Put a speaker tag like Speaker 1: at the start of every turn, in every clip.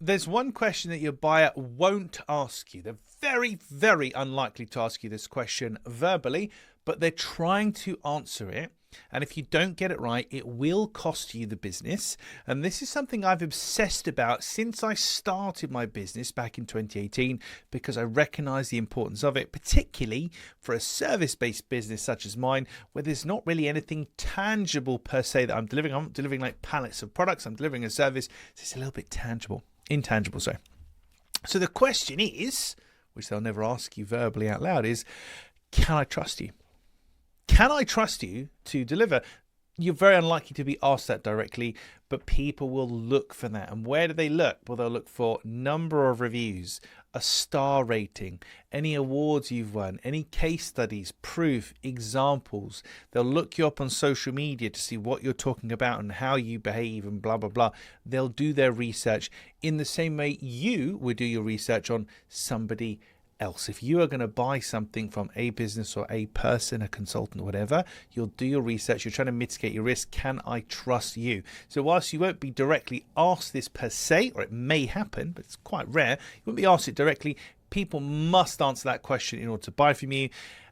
Speaker 1: There's one question that your buyer won't ask you. They're very, very unlikely to ask you this question verbally, but they're trying to answer it. And if you don't get it right, it will cost you the business. And this is something I've obsessed about since I started my business back in 2018, because I recognize the importance of it, particularly for a service-based business such as mine, where there's not really anything tangible per se that I'm delivering. I'm not delivering like pallets of products. I'm delivering a service. So it's a little bit intangible. So the question is, which they'll never ask you verbally out loud, is, can I trust you? Can I trust you to deliver? You're very unlikely to be asked that directly, but people will look for that. And where do they look? Well, they'll look for number of reviews, a star rating, any awards you've won, any case studies, proof, examples. They'll look you up on social media to see what you're talking about and how you behave and blah, blah, blah. They'll do their research in the same way you would do your research on somebody else. If you are going to buy something from a business or a person, a consultant, or whatever, you'll do your research. You're trying to mitigate your risk. Can I trust you? So whilst you won't be directly asked this per se, or it may happen, but it's quite rare, you won't be asked it directly. People must answer that question in order to buy from you.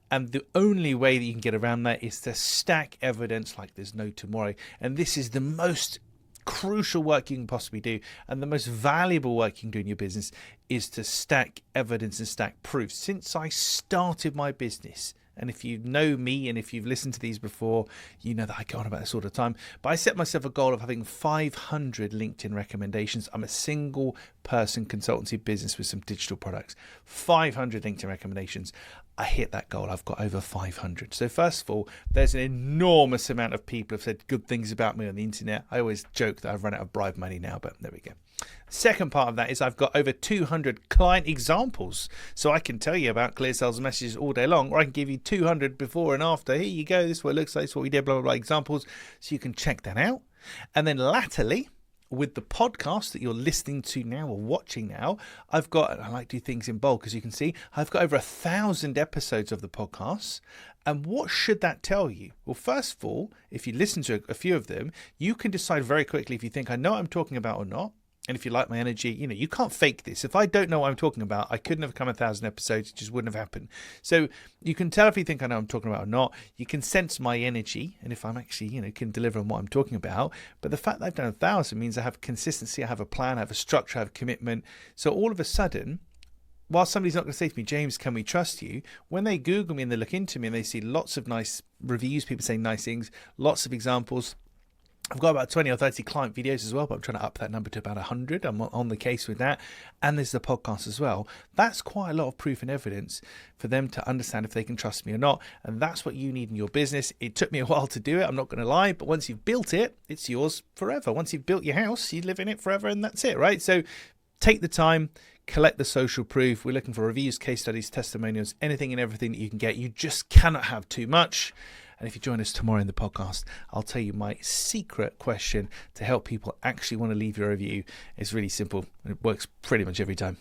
Speaker 1: And the only way that you can get around that is to stack evidence like there's no tomorrow. And this is the most crucial work you can possibly do, and the most valuable work you can do in your business is to stack evidence and stack proof. Since I started my business, and if you know me and if you've listened to these before, you know that I go on about this all the time, but I set myself a goal of having 500 LinkedIn recommendations. I'm a single person consultancy business with some digital products. 500 LinkedIn recommendations. I hit that goal. I've got over 500. So first of all, there's an enormous amount of people have said good things about me on the internet. I always joke that I've run out of bribe money now, but there we go. Second part of that is I've got over 200 client examples. So I can tell you about clear sales messages all day long, or I can give you 200 before and after. Here you go. This is what it looks like. This is what we did, blah, blah, blah, examples. So you can check that out. And then latterly, with the podcast that you're listening to now or watching now, I've got, I like to do things in bulk, as you can see, I've got over 1,000 episodes of the podcast. And what should that tell you? Well, first of all, if you listen to a few of them, you can decide very quickly if you think I know what I'm talking about or not. And if you like my energy, you can't fake this. If I don't know what I'm talking about, I couldn't have come 1,000 episodes. It just wouldn't have happened. So you can tell if you think I know what I'm talking about or not. You can sense my energy. And if I'm actually, can deliver on what I'm talking about. But the fact that I've done 1,000 means I have consistency. I have a plan. I have a structure. I have commitment. So all of a sudden, while somebody's not going to say to me, James, can we trust you? When they Google me and they look into me and they see lots of nice reviews, people saying nice things, lots of examples. I've got about 20 or 30 client videos as well, but I'm trying to up that number to about 100. I'm on the case with that. And there's the podcast as well. That's quite a lot of proof and evidence for them to understand if they can trust me or not. And that's what you need in your business. It took me a while to do it. I'm not going to lie. But once you've built it, it's yours forever. Once you've built your house, you live in it forever and that's it, right? So take the time, collect the social proof. We're looking for reviews, case studies, testimonials, anything and everything that you can get. You just cannot have too much. And if you join us tomorrow in the podcast, I'll tell you my secret question to help people actually want to leave your review. It's really simple. It works pretty much every time.